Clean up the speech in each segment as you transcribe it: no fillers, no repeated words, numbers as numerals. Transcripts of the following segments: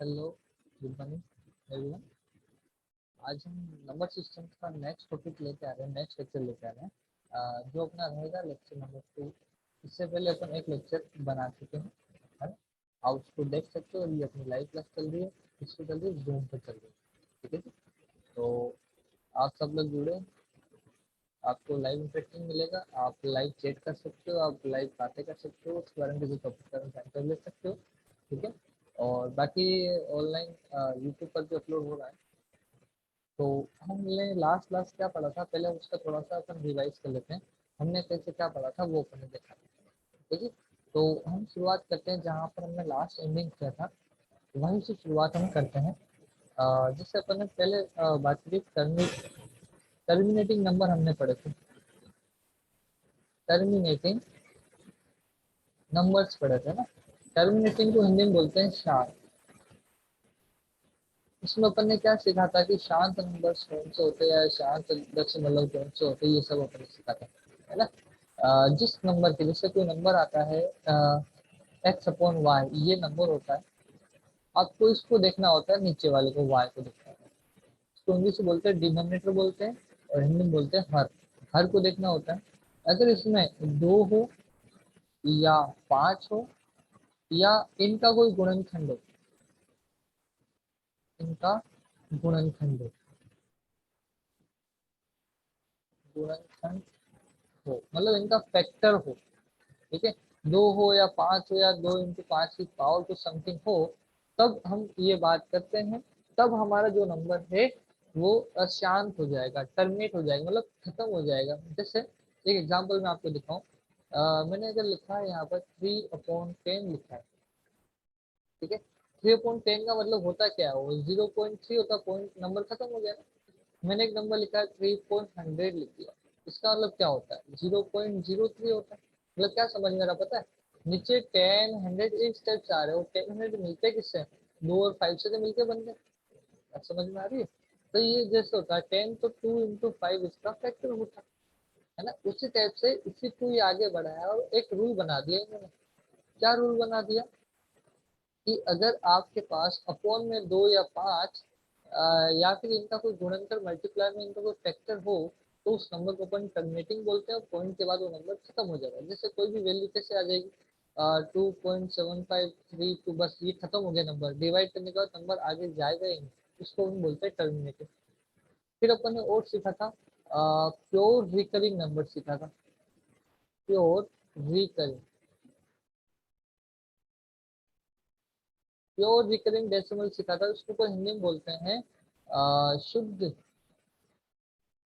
Hello, good morning everyone. आज हम number system का नेक्स्ट टॉपिक लेके आ रहे हैं, नेक्स्ट लेक्चर लेके आ रहे हैं, जो अपना रहेगा लेक्चर नंबर 2। इससे पहले अपन एक लेक्चर बना चुके हैं, है ना। आप उसको देख सकते हो। ये अपनी लाइव क्लास चल रही है, इसको चल रही है, जूम पर चल रही है। ठीक है जी। तो आप सब लोग जुड़े, आपको लाइव इंटरेक्टिंग मिलेगा। आप लाइव चैट कर सकते हो, आप लाइव बातें कर सकते हो, उसके बारे में किसी टॉपिक का जानकारी ले सकते हो। ठीक है। और बाकी ऑनलाइन यूट्यूब पर भी अपलोड हो रहा है। तो हमने लास्ट क्लास क्या पढ़ा था, पहले उसका थोड़ा सा अपन रिवाइज कर लेते हैं। हमने कैसे क्या पढ़ा था वो अपन ने देखा। ठीक है। तो हम शुरुआत करते हैं जहाँ पर हमने लास्ट एंडिंग किया था, वहीं से शुरुआत हम करते हैं। जिससे अपन ने पहले बात करी टर्मिनेटिंग नंबर हमने पढ़े थे। टर्मिनेटिंग नंबर्स पढ़े थे ना। टर्मिनेटिंग को हिंदी में बोलते हैं शार्प। इसमें अपन ने क्या सीखा था कि शांत नंबर कौन से होते हैं या शांत दशमलव कौन से होते हैं, ये सब अपन ने सीखा था, है ना। जिस नंबर के जैसे कोई नंबर आता है एक्स अपॉन वाई, ये नंबर होता है। आपको इसको देखना होता है, नीचे वाले को वाई को देखना होता है। इसको इंग्लिश में बोलते हैं डिनोमिनेटर बोलते हैं, और हिंदी में बोलते हैं हर। हर को देखना होता है। अगर इसमें दो हो या पांच हो या इनका कोई गुणनखंड हो, इनका गुणनखंड हो, गुणनखंड हो मतलब इनका फैक्टर हो। ठीक है। दो हो या पांच हो या दो इंटू पांच की पावर कुछ समथिंग हो, तब हम ये बात करते हैं। तब हमारा जो नंबर है वो अशांत हो जाएगा, टर्मिनेट हो जाएगा, मतलब खत्म हो जाएगा। जैसे एक एग्जांपल मैं आपको दिखाऊं। मैंने अगर लिखा है यहाँ पर 3/10 लिखा है। ठीक है। 3/10 का मतलब होता क्या है, वो 0.3 होता, पॉइंट नंबर खत्म हो गया ना। मैंने एक नंबर लिखा है 3.100 लिख दिया। इसका मतलब क्या होता है, 0.03 होता है। मतलब क्या समझ में आ रहा पता है। नीचे 10 100 एक स्टेप्स आ रहे हो, 10 100 मिलते किससे, 2 और 5 से तो मिलके बन गए। अब समझ में आ रही है। तो ये जैसे होता है 10 तो 2 इंटू 5 इसका फैक्टर होता है ना। उसी टाइप से इसी को ये आगे बढ़ाया और एक रूल बना दिया इन्होंने। क्या रूल बना दिया कि अगर आपके पास अपॉन में दो या पांच या फिर इनका कोई गुणनकर मल्टीप्लाई में इनका कोई फैक्टर हो, तो उस नंबर को अपन टर्मिनेटिंग बोलते हैं। और पॉइंट के बाद वो नंबर खत्म हो जाएगा। जैसे कोई भी वैल्यू कैसे आ जाएगी, 2.753 तो बस ये खत्म हो गया नंबर। डिवाइड करने के बाद नंबर आगे जाएगा ही नहीं, उसको हम बोलते हैं टर्मिनेटिंग। फिर अपन ने और सीखा था, प्योर रिकरिंग नंबर सीखा था। Pure recurring, pure recurring decimal सीखा था। उसको तो हिंदी में बोलते हैं शुद्ध।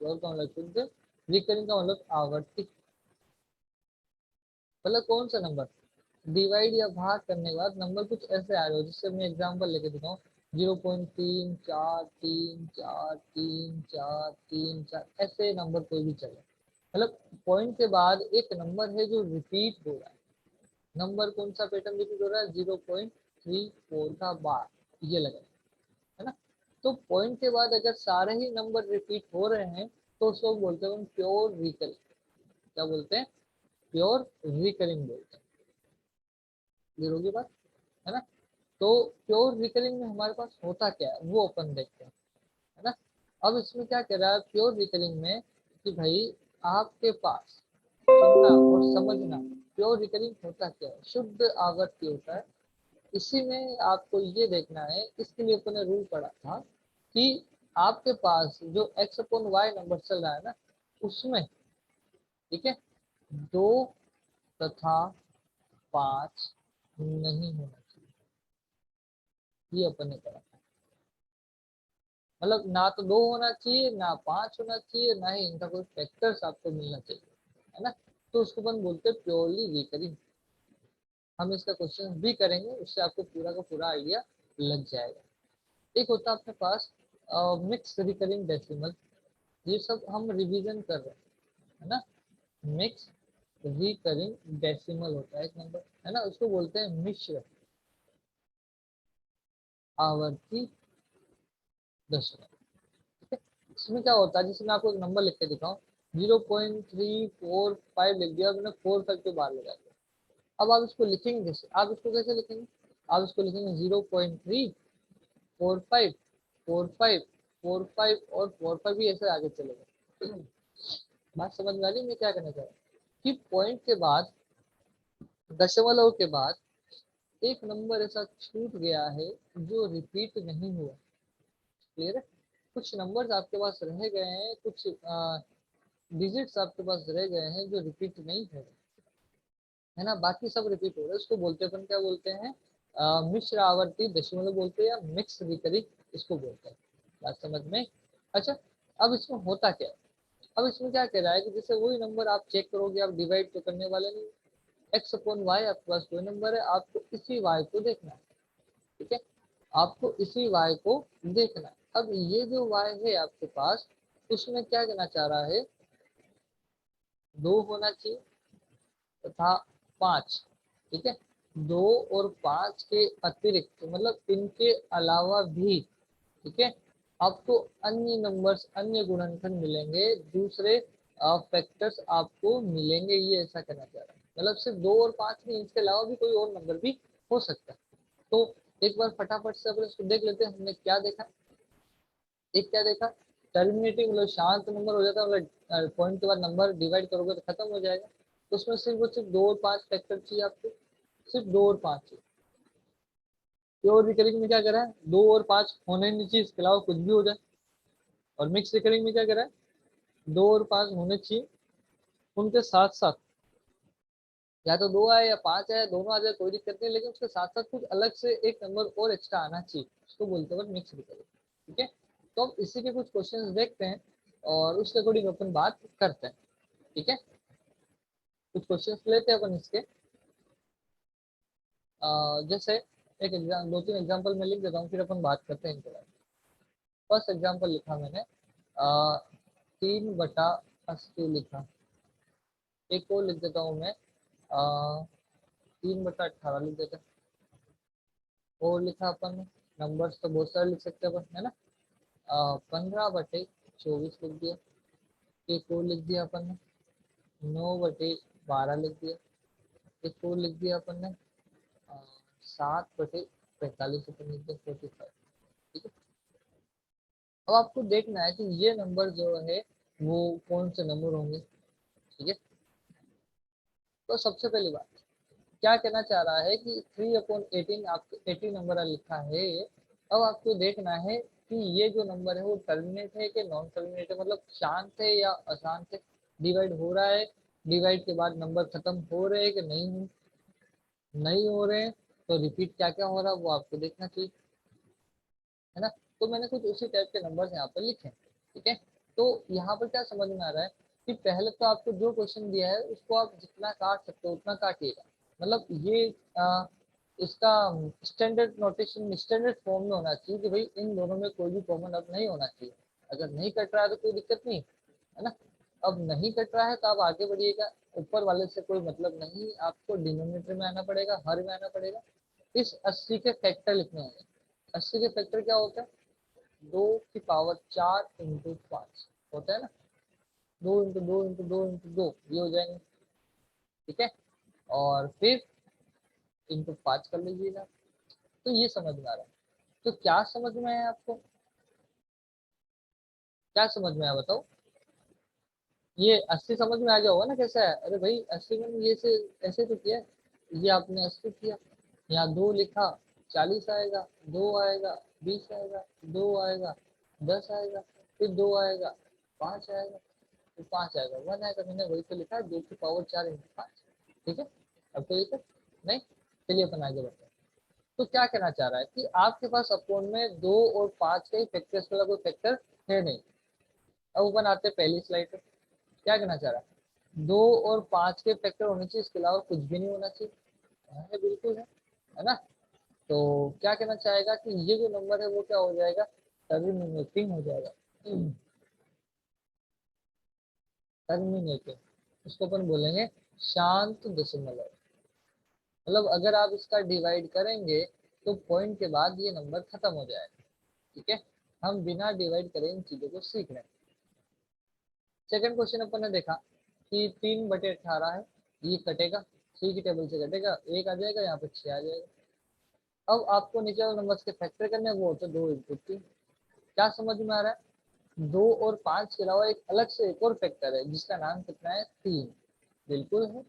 प्योर का मतलब शुद्ध, रिकरिंग का मतलब आवर्ती। मतलब कौन सा नंबर डिवाइड या भाग करने के बाद नंबर कुछ ऐसे आ रहे हो, जिससे मैं एग्जांपल लेके दिखाऊं। 0.3434343 ऐसे नंबर कोई भी चले। मतलब पॉइंट के बाद एक नंबर है जो रिपीट हो रहा है। नंबर कौन सा पैटर्न रिपीट हो रहा है, 0.34 का बार, ये लगा, है ना। तो पॉइंट के बाद अगर सारे ही नंबर रिपीट हो रहे हैं, तो उसको बोलते हैं प्योर रिकरिंग। क्या बोलते हैं, प्योर रिकरिंग बोलते हैं। क्लियर होगी बात, है ना। तो प्योर रिकरिंग में हमारे पास होता क्या है वो अपन देखते हैं, है ना। अब इसमें क्या कह रहा है प्योर रिकरिंग में, कि भाई आपके पास सुनना और समझना, प्योर रिकरिंग होता क्या है, शुद्ध आवर्ती होता है। इसी में आपको ये देखना है, इसके लिए अपन ने रूल पढ़ा था कि आपके पास जो एक्स अपॉन वाई नंबर चल रहा है ना, उसमें, ठीक है, दो तथा पांच नहीं होना चाहिए। ये अपन ने पढ़ा। मतलब ना तो दो होना चाहिए, ना पांच होना चाहिए, ना ही इनका कोई फैक्टर्स आपको मिलना चाहिए, है ना। तो उसको अपन बोलते हैं प्योरली रिकरिंग। हम इसका क्वेश्चन भी करेंगे, उससे आपको पूरा का पूरा आइडिया लग जाएगा। एक होता है अपने पास मिक्स रिकरिंग डेसिमल। ये सब हम रिवीजन कर रहे हैं, है ना। मिक्स रिकरिंग डेसिमल होता है एक नंबर, है ना। उसको बोलते हैं मिश्र आवर्ती दशमलव। ठीक है। इसमें क्या होता है, जैसे मैं आपको एक नंबर लिख के दिखाऊं, 0.345 लिख दिया, मैंने 4 तक के बाहर लगा दिया। अब आप इसको लिखेंगे कैसे, आप इसको कैसे लिखेंगे, आप इसको लिखेंगे 0.3 4 5 4 5 4 5 और 4 5 भी ऐसे आगे चलेगा। बात समझ में आ रही मैं क्या करना चाह रहा हूँ कि पॉइंट के बाद, दशमलव के बाद एक नंबर ऐसा छूट गया है जो रिपीट नहीं हुआ। क्लियर है? कुछ नंबर्स आपके पास रह गए हैं, कुछ डिजिट्स आपके पास रह गए हैं जो रिपीट नहीं हो रहे, है ना, बाकी सब रिपीट हो रहे हैं। उसको बोलते हैं अपन, क्या बोलते हैं, मिश्र आवर्ती दशमलव बोलते हैं या मिक्स रिकरिंग इसको बोलते हैं। बात समझ में? अच्छा, अब इसमें होता क्या है, अब इसमें क्या कह रहा है कि जैसे वही नंबर आप चेक करोगे, आप डिवाइड तो करने वाले नहीं, एक्स अपॉन वाई आपके पास कोई नंबर है, आपको इसी वाई को देखना है। ठीक है, आपको इसी वाई को देखना है। अब ये जो वाई है आपके पास, उसमें क्या कहना चाह रहा है, 2 होना चाहिए तथा 5। ठीक है, 2 और 5 के अतिरिक्त, मतलब इनके अलावा भी, ठीक है, आपको अन्य नंबर्स, अन्य गुणनखंड मिलेंगे, दूसरे फैक्टर्स आपको मिलेंगे, ये ऐसा कहना चाह रहा है। मतलब सिर्फ 2 और 5 नहीं, इसके अलावा भी कोई और नंबर भी हो सकता है। तो एक बार फटाफट से अपन इसको देख लेते हैं, हमने क्या देखा। एक क्या देखा, टर्मिनेटिंग मतलब शांत नंबर हो जाता है, मतलब पॉइंट के बाद नंबर डिवाइड करोगे तो खत्म हो जाएगा। तो उसमें सिर्फ 2 और 5 फैक्टर चाहिए आपको, सिर्फ 2 और 5 चाहिए। प्योर रिकरिंग में क्या करा है, 2 और 5 होने नहीं चाहिए, इसके अलावा कुछ भी हो जाए। और मिक्स रिकरिंग में क्या करा है, 2 और 5 होने चाहिए, उनके साथ साथ या तो 2 आए या 5 आए, दोनों आ जाए कोई दिक्कत नहीं, लेकिन उसके साथ साथ कुछ अलग से एक नंबर और एक्स्ट्रा आना चाहिए, उसको बोलते हैं मिक्स रिकरिंग। ठीक है, तो अब इसी के कुछ क्वेश्चंस देखते हैं और उसके अकॉर्डिंग अपन बात करते हैं। ठीक है, कुछ क्वेश्चंस लेते हैं अपन इसके। जैसे एक एग्जाम, 2 3 एग्जांपल मैं लिख देता हूँ, फिर अपन बात करते हैं इनके बारे में। फर्स्ट एग्जांपल लिखा मैंने, 3/80 लिखा। एक और लिख देता हूँ मैं, 3/18 लिख देते हैं। और लिखा अपन ने, नंबर्स तो बहुत सारे लिख सकते हैं अपन, है ना। 15/24 लिख दिया। एक और लिख दिया अपन ने, 9/12 लिख दिया। एक और लिख दिया अपन ने, 7/45 अपन लिख दिया, 45। ठीक है, अब आपको देखना है कि ये नंबर जो है वो कौन से नंबर होंगे। ठीक है, तो सबसे पहली बात क्या कहना चाह रहा है कि 3/18 आपको 80 नंबर लिखा है। अब आपको देखना है कि ये जो नंबर है वो टर्मिनेट है कि नॉन टर्मिनेट है, मतलब शांत है या अशांत है, डिवाइड हो रहा है, डिवाइड के बाद नंबर खत्म हो रहे हैं कि नहीं हो रहे हैं, तो रिपीट क्या क्या हो रहा है वो आपको देखना चाहिए, है ना। तो मैंने कुछ उसी टाइप के नंबर यहाँ पर लिखे। ठीक है, तो यहाँ पर क्या समझ में आ रहा है कि पहले तो आपको जो क्वेश्चन दिया है उसको आप जितना काट सकते हो उतना काटिएगा। मतलब ये इसका स्टैंडर्ड नोटेशन, स्टैंडर्ड फॉर्म में होना चाहिए कि भाई इन दोनों में कोई भी कॉमन अब नहीं होना चाहिए। अगर नहीं कट रहा है तो कोई दिक्कत नहीं, है ना। अब नहीं कट रहा है तो आप आगे बढ़िएगा, ऊपर वाले से कोई मतलब नहीं, आपको डिनोमिनेटर में आना पड़ेगा, हर में आना पड़ेगा। इस 80 के फैक्टर लिखने होंगे। 80 के फैक्टर क्या होता है, 2 की पावर 4 इंटू 5 होता है ना, 2 इंटू 2 ये हो जाएंगे। ठीक है, और फिर इंटू 5 कर लीजिएगा। तो ये समझ में आ रहा है। तो क्या समझ में आया आपको, क्या समझ में आया बताओ। ये 80 समझ में आ गया होगा ना कैसा है, अरे भाई 80 में ये से ऐसे तो किया, ये आपने 80 किया, यहाँ 2 लिखा, 40 आएगा, 2 आएगा, 20 आएगा, 2 आएगा, 10 आएगा, फिर 2 आएगा, 5 आएगा, फिर 5 आएगा, 1 आएगा। मैंने वही तो लिखा है, 2 की पावर 4 इंटू 5। ठीक है, अब तो ये तो नहीं, चलिए अपन आगे बढ़ते हैं। तो क्या कहना चाह रहा है कि आपके पास अपोन में 2 और 5 का ही फैक्टर्स वाला कोई फैक्टर है नहीं। अब अपन आते हैं पहली स्लाइड पे, क्या कहना चाह रहा है, 2 और 5 के फैक्टर होने चाहिए, इसके अलावा कुछ भी नहीं होना चाहिए। है, बिल्कुल है ना। तो क्या कहना चाहेगा कि ये जो नंबर है वो क्या हो जाएगा, टर्मिनेटिंग हो जाएगा। टर्मिनेटिंग, इसको अपन बोलेंगे शांत दशमलव। मतलब अगर आप इसका डिवाइड करेंगे तो पॉइंट के बाद ये नंबर खत्म हो जाएगा। ठीक है, हम बिना डिवाइड करे इन चीजों को सीख रहे हैं। सेकंड क्वेश्चन अपन ने देखा कि 3/18 है, ये कटेगा, 3 की टेबल से कटेगा, 1 आ जाएगा, यहाँ पर 6 आ जाएगा। अब आपको नीचे वाले नंबर्स के फैक्टर करने हैं, वो होते 2 into 3। क्या समझ में आ रहा है? 2 और 5 के अलावा एक अलग से एक और फैक्टर है जिसका नाम कितना है? 3। बिल्कुल है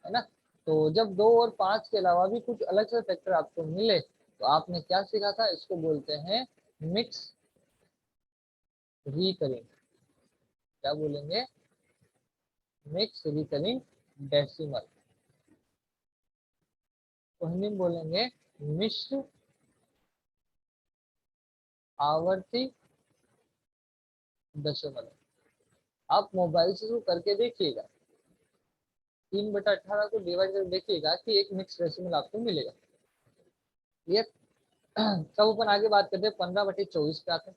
ना? तो जब 2 और 5 के अलावा भी कुछ अलग से फैक्टर आपको मिले तो आपने क्या सीखा था? इसको बोलते हैं मिक्स रिकरिंग। क्या बोलेंगे? Mix recurring decimal. तो हिंदी में बोलेंगे मिश्र आवर्ती दशमलव। आप मोबाइल से शुरू करके देखिएगा, 3/18 को डिवाइड करके देखिएगा कि एक मिक्स डेसिमल आपको मिलेगा। ये तब अपन आगे बात करते हैं 15/24 पे आते हैं।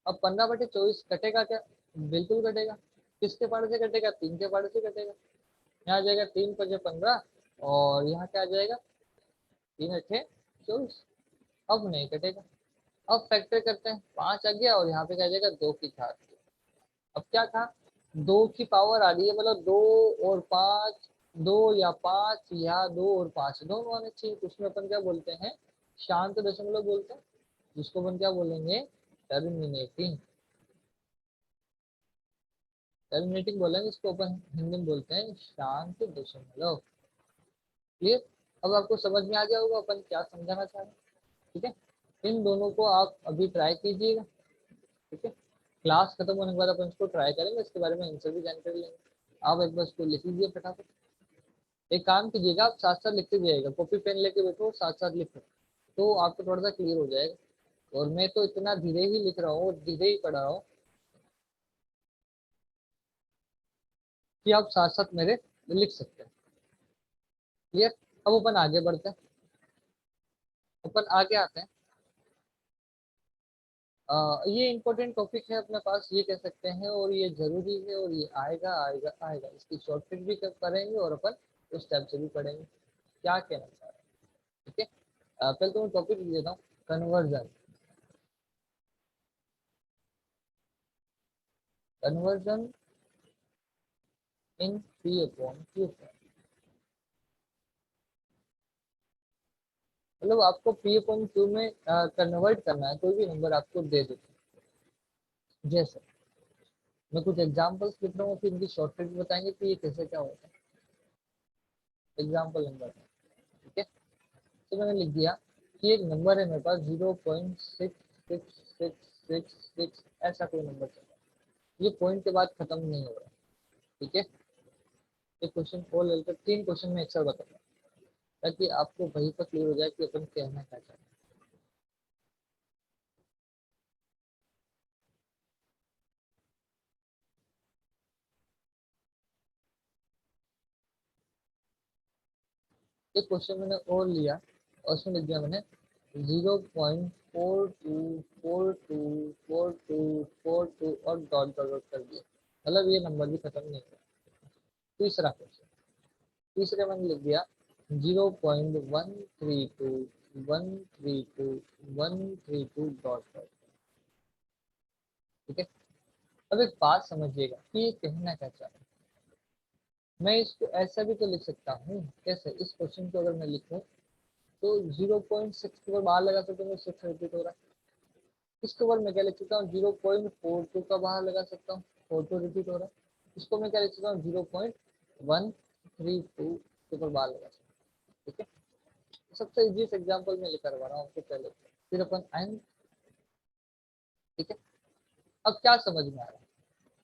अब 15/24 कटेगा क्या? बिल्कुल कटेगा। किसके पार्ट से कटेगा? 3 के पार्ट से कटेगा। यहाँ आ जाएगा 3×5 = 15 और यहाँ क्या आ जाएगा? 3×8 = 24। अब नहीं कटेगा। अब फैक्टर करते हैं, 5 आ गया और यहाँ पे क्या आ जाएगा? 2 की घात। अब क्या था? 2 की पावर आ रही है, मतलब 2 और 5, 2 या 5 दोनों आने चाहिए। तो उसमें अपन क्या बोलते हैं? शांत दशमलव बोलते हैं, जिसको अपन क्या बोलेंगे? टर्मिनेटिंग। टर्मिनेटिंग बोलेंगे इसको अपन, हिंदी में बोलते हैं शांत दशमलव। क्लियर? अब आपको समझ में आ गया होगा अपन क्या समझाना चाह रहे हैं। ठीक है, इन दोनों को आप अभी ट्राई कीजिएगा। ठीक है, क्लास खत्म होने के बाद अपन इसको ट्राई करेंगे, इसके बारे में आंसर भी जानकारी लेंगे। आप एक बार इसको लिख लीजिए फटाफट। एक काम कीजिएगा, आप साथ साथ लिखते जाइएगा, कॉपी पेन लेके बैठो, साथ साथ लिखो, तो आपको थोड़ा सा क्लियर हो जाएगा। और मैं तो इतना धीरे ही लिख रहा हूँ, धीरे ही पढ़ा रहा हूँ कि आप साथ साथ मेरे लिख सकते हैं। क्लियर? अब अपन आगे बढ़ते हैं, अपन आगे आते हैं। ये इंपॉर्टेंट टॉपिक है अपने पास, ये कह सकते हैं, और ये जरूरी है, और ये आएगा आएगा आएगा। इसकी शॉर्टकट भी करेंगे और अपन उस टाइप से भी पढ़ेंगे। क्या कहना चाह रहे हैं? ठीक है, पहले तो मैं टॉपिक लिख देता हूँ, कन्वर्जन। Conversion in P/Q। मतलब आपको P/Q में कन्वर्ट करना है, कोई भी नंबर आपको दे देते हैं। जैसे मैं कुछ एग्जांपल्स लिख रहा हूँ, फिर इनकी शॉर्टकट भी बताएंगे कि ये कैसे क्या होता है। एग्जांपल नंबर है, ठीक है। तो मैंने लिख दिया कि एक नंबर है मेरे पास 0.66666, ऐसा कोई नंबर चल रहा है, ये पॉइंट के बाद खत्म नहीं हो रहा। ठीक है, एक क्वेश्चन और ले लेकर, 3 क्वेश्चन में एक साथ बताऊंगा ताकि आपको वहीं पर क्लियर हो जाए कि अपन कहना क्या चाहते हैं। एक क्वेश्चन मैंने और लिया और उसमें लिख दिया मैंने 0.42424242 और डॉट डॉट डॉट कर दिया, मतलब ये नंबर भी खत्म नहीं हुआ। तीसरा क्वेश्चन, तीसरे मैंने लिख दिया 0.132 132 डॉट डॉट। ठीक है, अब एक बात समझिएगा कि ये कहना क्या चाह रहा है। मैं इसको ऐसा भी तो लिख सकता हूँ, कैसे? इस क्वेश्चन को अगर मैं लिखूं तो 0.6 के ऊपर बाहर लगा सकता हूँ, 6 रिपीट हो रहा है। इसके ऊपर मैं क्या लिख सकता हूँ? 0.42 का बाहर लगा सकता हूँ, 42 रिपीट हो रहा है। इसको मैं क्या लिख सकता हूँ? 0.132 के ऊपर बाहर लगा सकता हूँ। ठीक है, सबसे इजीएस्ट एग्जांपल मैं लेकर आ रहा हूँ आपके पहले, फिर अपन आएंगे। ठीक है, अब क्या समझ में आ रहा है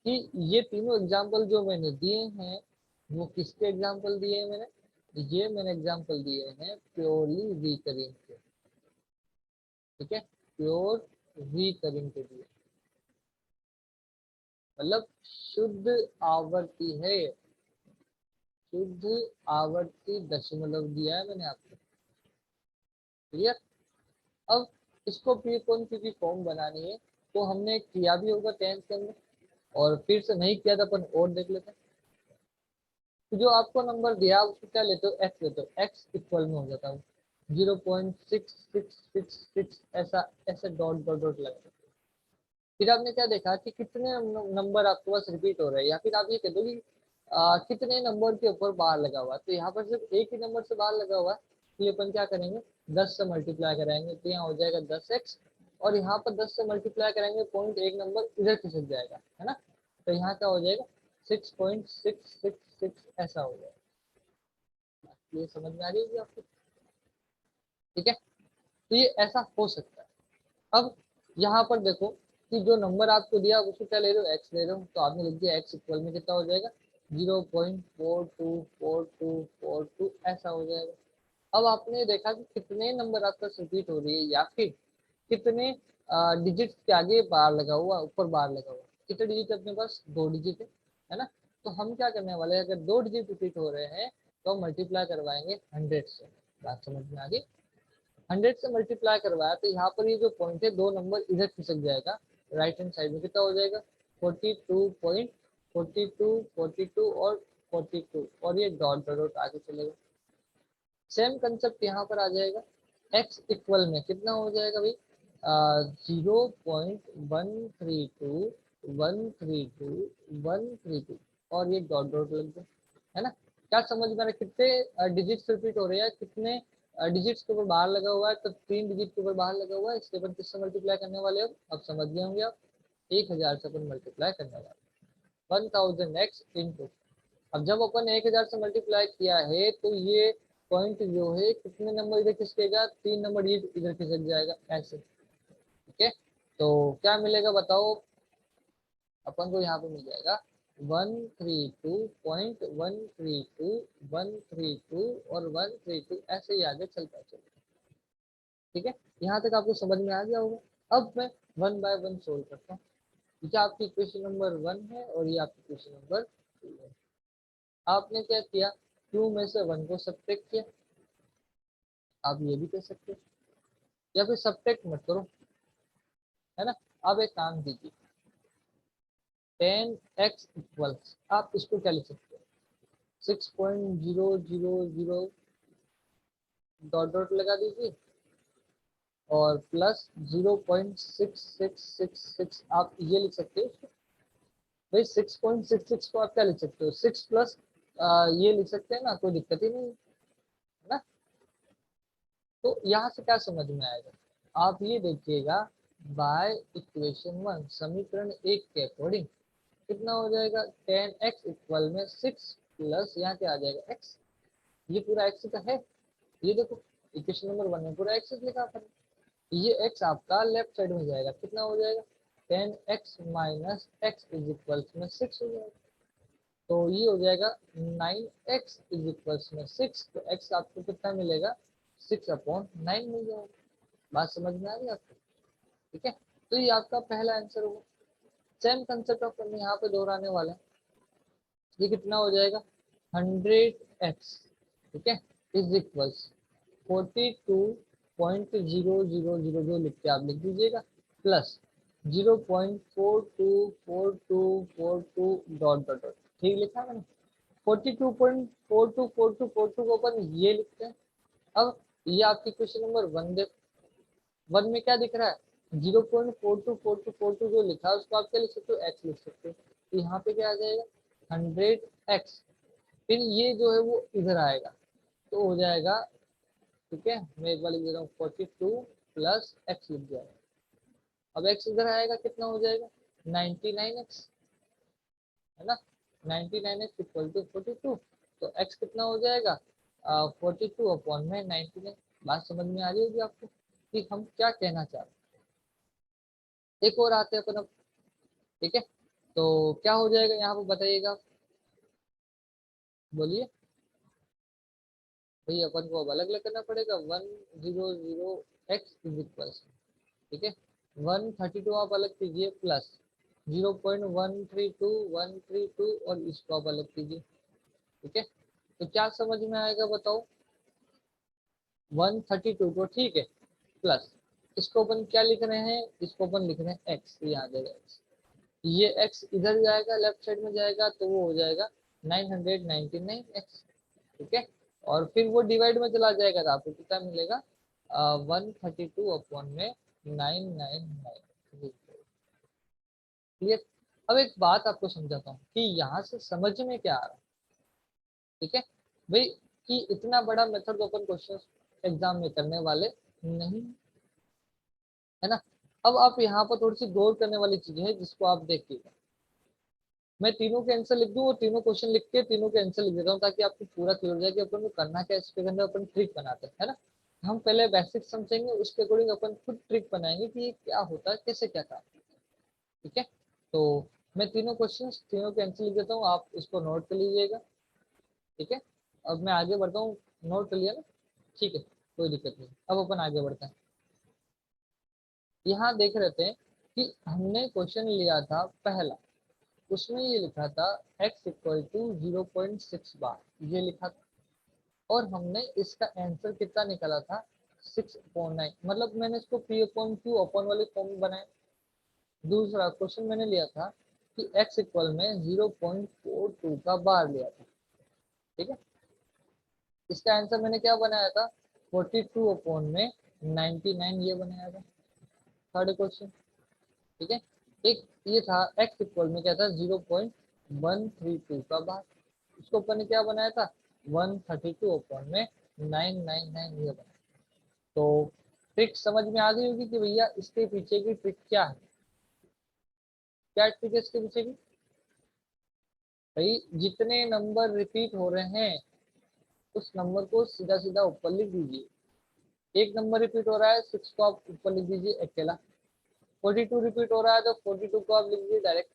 कि ये तीनों एग्जांपल जो मैंने दिए हैं वो किसके एग्जांपल दिए हैं? ये मैंने एग्जांपल दिए हैं प्योरली रिकरिंग के। ठीक है, प्योर रिकरिंग के दिए, मतलब शुद्ध आवर्ती है, शुद्ध आवर्ती दशमलव दिया है मैंने आपको। क्लियर? अब इसको P/Q की फॉर्म बनानी है तो हमने किया भी होगा 10th के अंदर, और फिर से नहीं किया था अपन और देख लेते हैं। तो जो आपको नंबर दिया उसको क्या लेते हो? एक्स लेते हो, एक्स इक्वल में हो जाता है 0.6666, ऐसा ऐसे डॉट डॉट डॉट लगा। फिर आपने क्या देखा कि कितने नंबर आपके पास रिपीट हो रहे हैं, या फिर आप ये कह दो कि कितने नंबर के ऊपर बार लगा हुआ है। तो यहाँ पर सिर्फ एक ही नंबर से बार लगा हुआ है, के लिए अपन क्या करेंगे, 10 से मल्टीप्लाई कराएंगे तो यहाँ हो जाएगा 10x, और यहाँ पर 10 से मल्टीप्लाई कराएंगे पॉइंट एक नंबर इधर खिसक जाएगा, है ना। तो यहाँ क्या हो जाएगा 6.666 ऐसा हो जाएगा। ये समझ में आ रही होगी आपको, ठीक है। तो ये ऐसा हो सकता है। अब यहाँ पर देखो कि जो नंबर आपको दिया उसको क्या ले रहे हो, एक्स ले रहे हो, तो आपने लिख दिया एक्स इक्वल में कितना हो जाएगा 0.424242 ऐसा हो जाएगा। अब आपने देखा कि कितने नंबर आपका रिपीट हो रही है, या फिर कितने डिजिट के आगे बार लगा हुआ, ऊपर बार लगा हुआ, कितने डिजिट अपने पास, 2 डिजिट है ना। तो हम क्या करने वाले हैं, अगर 2 डिजिट रिपीट हो रहे हैं तो हम मल्टीप्लाई करवाएंगे 100 से। बात समझ में आ गई। 100 से मल्टीप्लाई करवाया तो यहाँ पर ये जो पॉइंट है 2 नंबर इधर खिसक जाएगा, राइट हैंड साइड में कितना हो जाएगा 42.42 42 और 42, और ये डॉट डॉट डॉट आगे चलेगा। सेम कंसेप्ट यहाँ पर आ जाएगा, x इक्वल में कितना हो जाएगा भाई 0.132 और ये डॉट डॉट लग गया, है ना। क्या समझ में आ रहा है, कितने डिजिट्स रिपीट हो रहे हैं, कितने डिजिट्स के ऊपर बाहर लगा हुआ है, तो 3 डिजिट के ऊपर बाहर लगा हुआ है, इसके अपन किससे मल्टीप्लाई करने वाले हो, अब समझ गए होंगे आप, 1000 से अपन मल्टीप्लाई करने वाले 1000x इंटू, अब जब अपन 1000 से मल्टीप्लाई किया है तो ये पॉइंट जो है कितने नंबर इधर खिसकेगा, 3 नंबर ये इधर खिसक जाएगा ऐसे, ठीक है। तो क्या मिलेगा बताओ, अपन को यहाँ पे मिल जाएगा 132.132 132 और 132 ऐसे ही आगे चलता चलेगा, ठीक है। यहाँ तक आपको समझ में आ गया होगा। अब मैं 1 बाय 1 सोल्व करता हूँ। ये आपकी इक्वेशन नंबर 1 है और ये आपकी इक्वेशन नंबर 2 है। आपने क्या किया, 2 में से 1 को सब्ट्रैक्ट किया, आप ये भी कर सकते हो, या फिर सब्ट्रैक्ट मत करो, है ना। आप एक काम कीजिए, 10x इक्वल्स, आप इसको क्या लिख सकते हो 6.000 डॉट डॉट लगा दीजिए, और प्लस 0.6666 आप ये लिख सकते हो इसको। भाई 6.66 को आप क्या लिख सकते हो, 6 प्लस ये लिख सकते हैं ना, कोई दिक्कत ही नहीं है ना। तो यहाँ से क्या समझ में आएगा, आप ये देखिएगा बाय इक्वेशन 1 समीकरण 1 के अकॉर्डिंग कितना हो जाएगा 10x इक्वल में 6 प्लस यहाँ क्या आ जाएगा x, ये पूरा x का है, ये देखो इक्वेशन नंबर 1 में पूरा x लिखा था, ये x आपका लेफ्ट साइड में जाएगा, कितना हो जाएगा 10x minus x is equal में 6 हो जाएगा, तो ये हो जाएगा 9x इज इक्वल में 6, तो x आपको कितना मिलेगा 6/9 मिल जाएगा। बात समझ में आ गई आपको, ठीक है। तो ये आपका पहला आंसर होगा। सेम कंसेप्ट अपन यहाँ पे दोहराने वाला है, ये कितना हो जाएगा 100x, ठीक है, इज इक्वल्स 42.000 जो लिख के आप लिख दीजिएगा, प्लस 0.424242 डॉट डॉट डॉट, ठीक लिखा मैंने। 42.424242 को अपन ये लिखते हैं। अब ये आपकी क्वेश्चन नंबर 1 देखो, 1 में क्या दिख रहा है 0.424242 जो लिखा है उसको आप क्या लिख सकते हो, एक्स लिख सकते हो, तो यहाँ पे क्या आ जाएगा 100x, फिर ये जो है वो इधर आएगा तो हो जाएगा, ठीक है, मैं एक बार लिख दे रहा हूँ 42 प्लस एक्स लिख जाएगा। अब एक्स इधर आएगा कितना हो जाएगा 99x, है ना, 99x इक्वल टू 42, तो एक्स कितना हो जाएगा 42/99। बात समझ में आ रही होगी आपको कि हम क्या कहना चाह रहे हैं। एक और आते हैं अपन अब, ठीक है, तो क्या हो जाएगा यहाँ पर बताइएगा, बोलिए भाई। अपन को अब अलग अलग करना पड़ेगा 100x इज इक्वल, ठीक है, 132 आप अलग कीजिए, प्लस 0.132132 और इसको आप अलग कीजिए, ठीक है। तो क्या समझ में आएगा बताओ, 132 को, ठीक है, प्लस इसको अपन क्या लिख रहे हैं, इसको अपन लिख रहे हैं x, ये आ जाएगा x, ये x इधर जाएगा लेफ्ट साइड में जाएगा तो वो हो जाएगा 999x, ठीक है, और फिर वो डिवाइड में चला जाएगा तो आपको कितना मिलेगा 132/999। क्लियर। अब एक बात आपको समझाता हूँ कि यहाँ से समझ में क्या आ रहा है, ठीक है भाई, कि इतना बड़ा मेथड तो अपन क्वेश्चन एग्जाम में करने वाले नहीं, है ना। अब आप यहाँ पर थोड़ी सी गौर करने वाली चीजें हैं जिसको आप देखिएगा। मैं तीनों के आंसर लिख दूं और तीनों क्वेश्चन लिख के तीनों के आंसर लिख देता हूँ ताकि आपको पूरा क्लियर हो जाए कि अपन को करना क्या है। इसके अंदर अपन ट्रिक बनाते हैं, है ना। हम पहले बेसिक समझेंगे, उसके अकॉर्डिंग अपन खुद ट्रिक बनाएंगे कि ये क्या होता है, कैसे क्या काम, ठीक है। तो मैं तीनों क्वेश्चन तीनों के आंसर लिख देता हूँ, आप इसको नोट कर लीजिएगा, ठीक है। अब मैं आगे बढ़ता हूँ, नोट कर लिया ना, ठीक है, कोई दिक्कत नहीं। अब अपन आगे बढ़ते हैं। यहाँ देख रहे थे कि हमने क्वेश्चन लिया था पहला, उसमें ये लिखा था x इक्वल टू 0.6 बार, ये लिखा था। और हमने इसका आंसर कितना निकाला था, 6/9, मतलब मैंने इसको p/q अपन वाले फॉर्म में बनाया। दूसरा क्वेश्चन मैंने लिया था कि x इक्वल में 0.42 का बार लिया था, ठीक है। इसका आंसर मैंने क्या बनाया था, 42/99 ये बनाया था, थर्ड क्वेश्चन, ठीक है। एक ये था x इक्वल में क्या था, 0.132 का बार, उसको अपन ने क्या बनाया था, 132/999 ये बनाया। तो ट्रिक समझ में आ गई होगी कि भैया इसके पीछे की ट्रिक क्या है, क्या ट्रिक है इसके पीछे की। भाई जितने नंबर रिपीट हो रहे हैं उस नंबर को सीधा सीधा ऊपर लिख दीजिए। एक नंबर रिपीट हो रहा है, 6 को आप ऊपर लिख दीजिए अकेला। 42 रिपीट हो रहा है तो 42 को आप लिख दीजिए डायरेक्ट।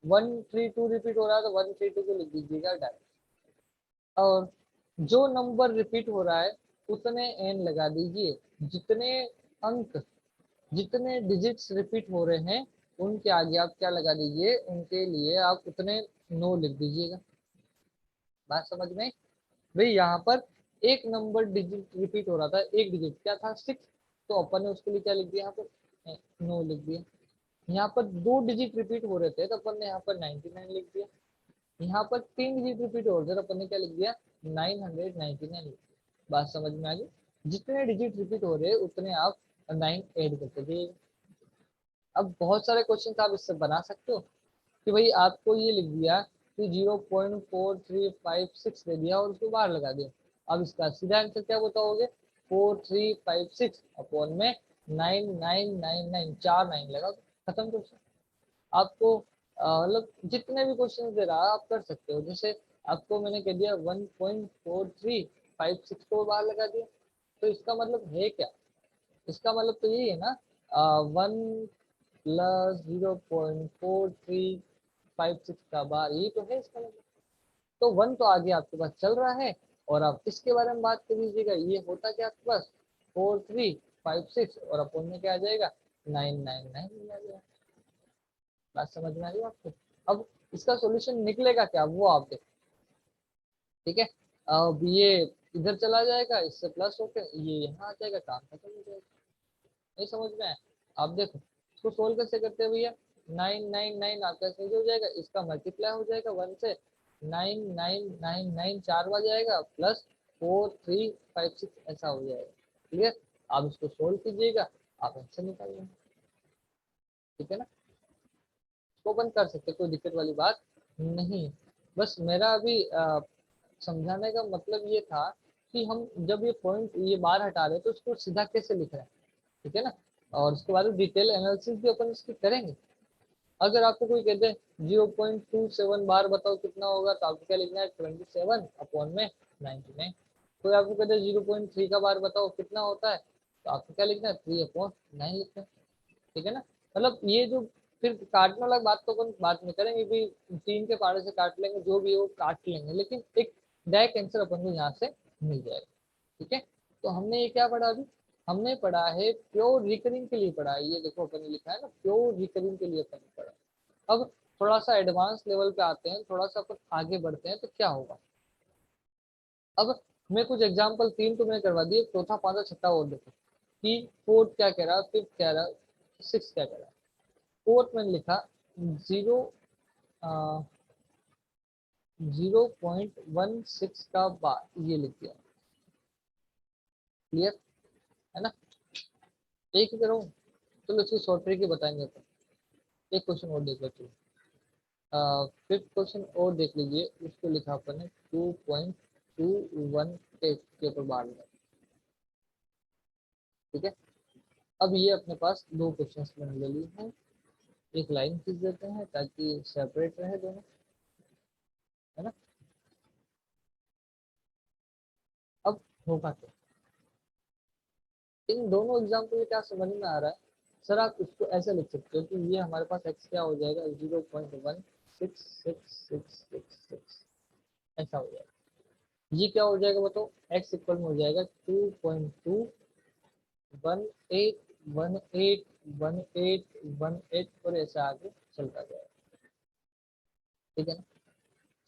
132 रिपीट हो रहा है तो 132 को लिख दीजिएगा डायरेक्ट। और जो नंबर रिपीट हो रहा है उतने एन लगा दीजिए। जितने अंक, जितने डिजिट्स रिपीट हो रहे हैं उनके आगे आप क्या लगा दीजिए, उनके लिए आप उतने नो लिख दीजिएगा। बात समझ में। भाई यहाँ पर एक नंबर डिजिट रिपीट हो रहा था, एक डिजिट क्या था, 6, तो अपन ने उसके लिए क्या लिख दिया, यहाँ पर नो लिख दिया। यहाँ पर 2 डिजिट रिपीट हो रहे थे तो अपन ने यहाँ पर 99 लिख दिया। यहाँ पर 3 डिजिट रिपीट हो रहे थे तो अपन ने क्या लिख दिया, 999 लिख दिया। बात समझ में आ गई। जितने डिजिट रिपीट हो रहे हैं उतने आप 9 ऐड करते जाइए। अब बहुत सारे क्वेश्चन आप इससे बना सकते हो कि भाई आपको ये लिख दिया कि 0.4356 दे दिया और उसको बाहर लगा दिया। अब इसका सीधा आंसर क्या बताओगे, 4356 अपॉन में 9999, 4 9 लगा, खत्म क्वेश्चन। आपको मतलब जितने भी क्वेश्चन दे रहा है आप कर सकते हो। जैसे आपको मैंने कह दिया 1.4356 को बाहर लगा दिया, तो इसका मतलब है क्या, इसका मतलब तो यही है ना, 1 + 0.4356 का बार, यही तो है इसका मतलब। तो 1 तो आगे आपके पास चल रहा है और आप इसके बारे में बात कर लीजिएगा। ये होता क्या आपके पास, 4356 और अपन में क्या आ जाएगा, 999 आ जाएगा। बात समझ में आ रही है आपको। अब इसका सॉल्यूशन निकलेगा क्या वो आप देखो, ठीक है। अब ये इधर चला जाएगा, इससे प्लस होकर ये यहाँ आ जाएगा, काम खत्म हो जाएगा। नहीं समझ में आया। आप देखो इसको सोल्व कैसे करते हैं भैया, 999 आपका सही हो जाएगा, इसका मल्टीप्लाई हो जाएगा 1 से, 9999 4 बार जाएगा प्लस 4356 ऐसा हो जाएगा। क्लियर। आप इसको सोल्व कीजिएगा, आप आंसर निकाल लेंगे, ठीक है ना। इसको बंद कर सकते, कोई दिक्कत वाली बात नहीं है। बस मेरा अभी समझाने का मतलब ये था कि हम जब ये पॉइंट ये बार हटा रहे हैं तो उसको सीधा कैसे लिख रहे हैं, ठीक है ना। और उसके बाद डिटेल एनालिसिस भी अपन इसकी करेंगे। अगर आपको कोई कहते हैं 0.27 बार बताओ कितना होगा, तो आपको क्या लिखना है, 27/99। कोई आपको कहते हैं 0.3 का बार बताओ कितना होता है, तो आपको क्या लिखना है, 3/9 लिखना है, ठीक है ना। मतलब ये जो फिर काटने वाला बात तो अपन बात में करेंगे भी, 3 के पहाड़े से काट लेंगे, जो भी हो काट लेंगे, लेकिन एक डायरेक्ट आंसर अपन को यहाँ से मिल जाएगा, ठीक है। तो हमने ये क्या पढ़ा अभी, हमने पढ़ा है प्योर रिकरिंग के लिए पढ़ा है। ये देखो अपन ने लिखा है ना, प्योर रिकरिंग के लिए अपन ने पढ़ा। अब थोड़ा सा एडवांस लेवल पे आते हैं, थोड़ा सा अपन आगे बढ़ते हैं तो क्या होगा। अब मैं कुछ एग्जाम्पल 3 तो मैंने करवा दिए, चौथा पांचवा छठा और देखो कि फोर्थ क्या कह रहा है, फिफ्थ क्या कह रहा है, सिक्स क्या कह रहा है। फोर्थ मैंने लिखा 0.16 का बार, ये लिख दिया। क्लियर है ना। एक ही करो, चलो इसकी शॉर्ट ट्रिक ही बताएंगे अपन। एक क्वेश्चन और देख लेते हैं, फिफ्थ क्वेश्चन और देख लीजिए। उसको लिखा अपन ने 2.21 के ऊपर बार लगा। ठीक है, अब ये अपने पास दो क्वेश्चंस बन गई हैं, एक लाइन खींच देते हैं ताकि सेपरेट रहे दोनों, है ना। अब होगा क्या, इन दोनों एग्जाम्पल में क्या समझ में आ रहा है, सर आप इसको ऐसे लिख सकते हो कि ये हमारे पास एक्स क्या हो जाएगा 0.16666, ऐसा हो जाएगा। ये क्या हो जाएगा बताओ, एक्स इक्वल में हो जाएगा 2.2181818 और ऐसे आगे चलता जाएगा। ठीक है ना,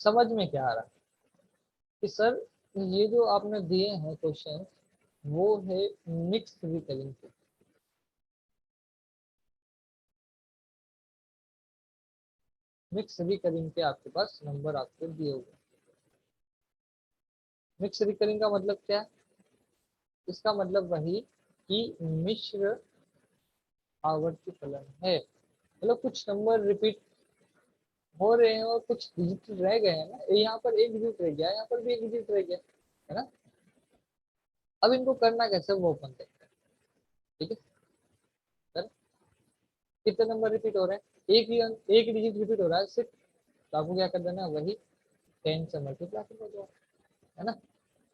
समझ में क्या आ रहा है कि सर ये जो आपने दिए हैं क्वेश्चन वो है मिक्स रिकरिंग के, मिक्स रिकरिंग के आपके पास नंबर आपको दिए हुए। मिक्स रिकरिंग का मतलब क्या है, इसका मतलब वही कि मिश्र आवर्ती फलन है, मतलब कुछ नंबर रिपीट हो रहे हैं और कुछ डिजिट रह गए हैं ना, यहाँ पर एक डिजिट रह गया, यहाँ पर भी एक डिजिट रह गया, है ना। अब इनको करना कैसे वो अपन देखते हैं। ठीक है सर, कितने नंबर रिपीट हो रहे हैं, एक डिजिट रिपीट हो रहा है सिर्फ, तो आपको क्या कर देना है, वही 10 से मल्टीप्लाई कर दो, है ना।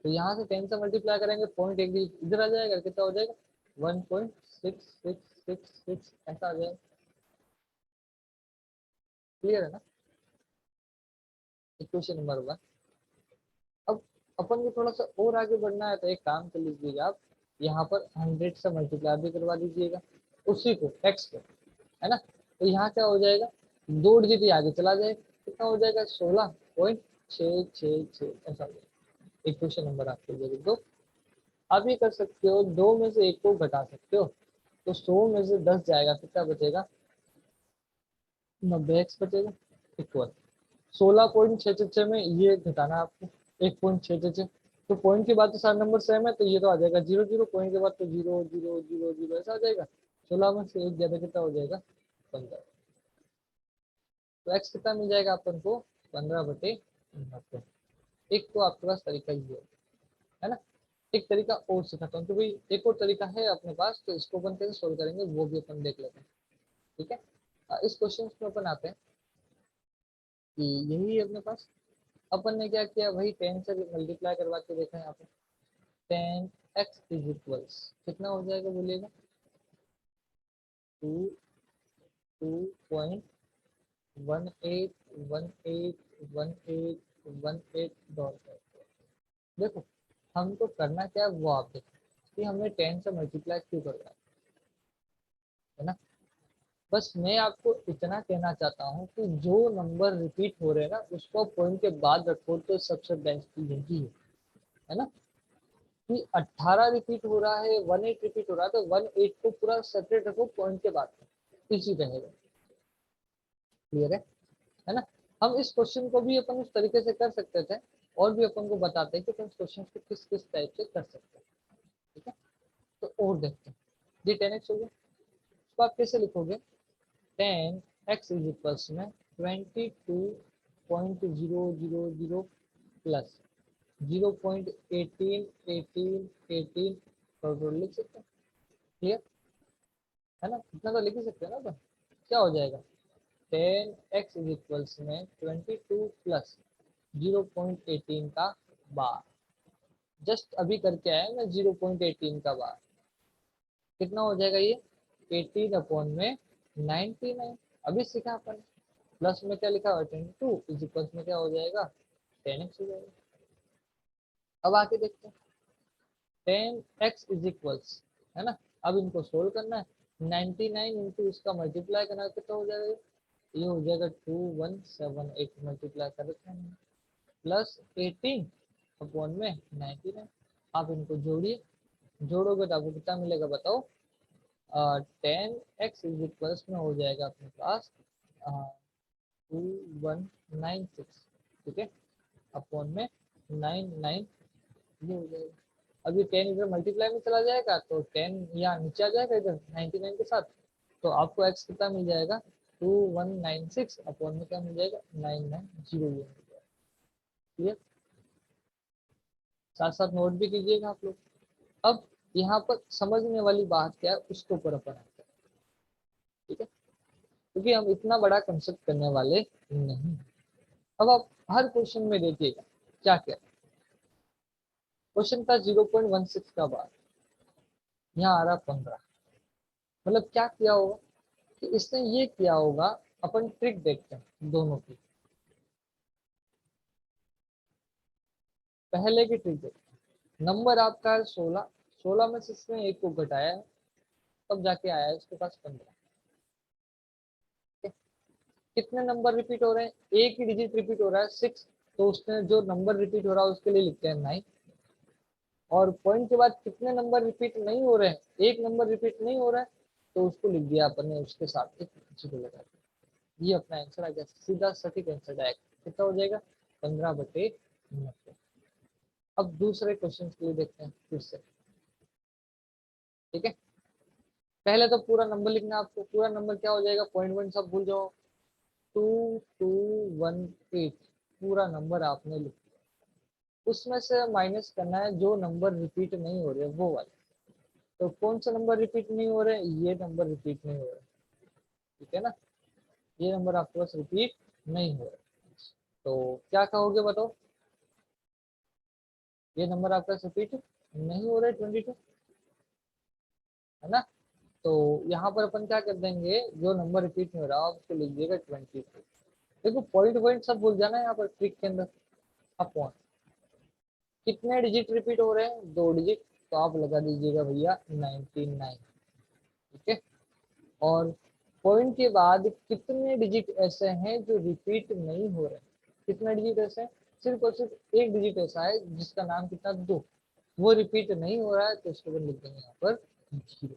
तो यहाँ से 10 से मल्टीप्लाई करेंगे, पॉइंट एक डिजिट इधर आ जाएगा, कितना हो जाएगा 1.6666 ऐसा आ जाएगा। क्लियर है ना, इक्वेशन नंबर 1। अब अपन को थोड़ा सा और आगे बढ़ना है तो एक काम कर लीजिएगा आप, यहाँ पर 100 से मल्टीप्लाई भी करवा दीजिएगा उसी को, एक्स को, है ना। तो यहाँ क्या हो जाएगा, दो डिजिट ही आगे चला जाएगा, कितना हो जाएगा 16.666 ऐसा हो जाएगा। इक्वेशन नंबर आपके लिए दो। आप ये कर सकते हो, दो में से एक को घटा सकते हो, तो 100 में से 10 जाएगा, कितना बचेगा 90 एक्स बचेगा, इक्वल 16.666 में ये घटाना आपको 1.666, तो पॉइंट के बाद तो सारे नंबर सेम है, तो ये तो आ जाएगा 0 0, पॉइंट के बाद तो 0 0 0 0 ऐसा आ जाएगा। 16 में से एक ज्यादा कितना हो जाएगा 15, तो एक्स कितना मिल जाएगा अपन को 15/90। एक तो आपके पास तरीका ये है ना। एक तरीका और सिखाता हूँ, तो भाई एक और तरीका है अपने पास, तो इसको अपन कैसे सोल्व करेंगे वो भी अपन देख लेते हैं। ठीक है, इस क्वेश्चन में अपन आते हैं कि यही है अपने पास, अपन ने क्या किया, वही 10 से मल्टीप्लाई करवा के देखा है यहाँ पे। 10x इज इक्वल्स कितना हो जाएगा बोलिएगा, 2.181818 देखो हमको करना क्या है वो आप देखो कि हमने 10 से मल्टीप्लाई क्यों करवाया, है ना। बस मैं आपको इतना कहना चाहता हूँ कि जो नंबर रिपीट हो रहे हैं ना उसको पॉइंट के बाद रखो तो सबसे बेस्ट यही है ना। कि 18 रिपीट हो रहा है, 18 रिपीट हो रहा है, तो 18 को पूरा सेपरेट रखो पॉइंट के बाद, इसी रहेगा। क्लियर है ना। हम इस क्वेश्चन को भी अपन उस तरीके से कर सकते थे, और भी अपन को बताते हैं कि अपन क्वेश्चन को किस किस टाइप से कर सकते हैं। ठीक है, तो और देखते हैं। ये 10x हो गया, तो आप कैसे लिखोगे, 10x इज इक्वल्स में 22.000 प्लस 0.181818 करोड़ लिख सकते हैं। क्लियर है ना, इतना तो लिख ही सकते हैं ना। तो क्या हो जाएगा, 10x इज इक्वल्स में 22 प्लस 0.18 का बार, जस्ट अभी करके आया मैं 0.18 का बार, कितना हो जाएगा ये 18/99, अभी सीखा अपन। प्लस में क्या लिखा हुआ 22 इज इक्वल्स में क्या हो जाएगा 10x हो जाएगा। अब आके देखते हैं, 10x इज इक्वल्स, है ना। अब इनको सोल्व करना है, 99 इंटू इसका मल्टीप्लाई करना है, कितना हो जाएगा, ये हो जाएगा 2178 मल्टीप्लाई कर देते हैं, प्लस 18/99। आप इनको जोड़िए, जोड़ोगे तो आपको कितना मिलेगा बताओ, 10x इज इक्वल्स में हो जाएगा अपने पास 2196, ठीक है, अपॉन में 99 ये हो जाएगा। अब ये 10 इधर मल्टीप्लाई में चला जाएगा तो 10 यहाँ नीचे आ जाएगा इधर 99 के साथ, तो आपको x कितना मिल जाएगा 2196 अपॉन में क्या मिल जाएगा 990 ये मिल जाएगा। ठीक है, साथ साथ नोट भी कीजिएगा आप लोग। अब यहाँ पर समझने वाली बात क्या है उसके ऊपर अपन आते हैं, ठीक है, क्योंकि हम इतना बड़ा कंसेप्ट करने वाले नहीं। अब आप हर क्वेश्चन में देखिएगा क्या क्या क्वेश्चन था 0.16 का बार, यहाँ आ रहा 15, मतलब क्या किया होगा कि इसने ये किया होगा। अपन ट्रिक देखते हैं दोनों की, पहले की ट्रिक देखते हैं। नंबर आपका है 16, 16 में से इसने एक को घटाया है, तब जाके आया है इसके पास 15। कितने नंबर रिपीट हो रहे हैं, एक ही डिजिट रिपीट हो रहा है 6, तो उसने जो नंबर रिपीट हो रहा है उसके लिए लिखते हैं 9। और पॉइंट के बाद कितने नंबर रिपीट नहीं हो रहे हैं, एक नंबर रिपीट नहीं हो रहा है, तो उसको लिख दिया अपन ने उसके साथ एक जीरो लगा दिया। ये अपना आंसर आ गया, सीधा सटीक आंसर डायरेक्ट कितना हो जाएगा 15/90। अब दूसरे क्वेश्चन के लिए देखते हैं फिर से, ठीक है। पहले तो पूरा नंबर लिखना है आपको, पूरा नंबर क्या हो जाएगा, पॉइंट वन सब भूल जाओ, 2218 पूरा नंबर आपने लिख, उसमें से माइनस करना है जो नंबर रिपीट नहीं हो रहे वो वाले। तो कौन सा नंबर रिपीट नहीं हो रहे, ये नंबर रिपीट नहीं हो रहे, ठीक है ना, ये नंबर आपके पास रिपीट नहीं हो रहे, तो क्या कहोगे बताओ, ये नंबर आपका रिपीट नहीं हो रहे 22, है ना। तो यहाँ पर अपन क्या कर देंगे, जो नंबर रिपीट नहीं हो रहा आप उसको लिख दिएगा 22। देखो पॉइंट पॉइंट सब भूल जाना है यहाँ पर ट्रिक के अंदर। अपॉन कितने डिजिट रिपीट हो रहे हैं, 2 डिजिट, तो आप लगा दीजिएगा भैया 99, ठीक है। और पॉइंट के बाद कितने डिजिट ऐसे हैं जो रिपीट नहीं हो रहे, कितने डिजिट ऐसे हैं, सिर्फ और सिर्फ एक डिजिट ऐसा है जिसका नाम कितना 2, वो रिपीट नहीं हो रहा है, तो उसको लिख देंगे यहाँ पर 0,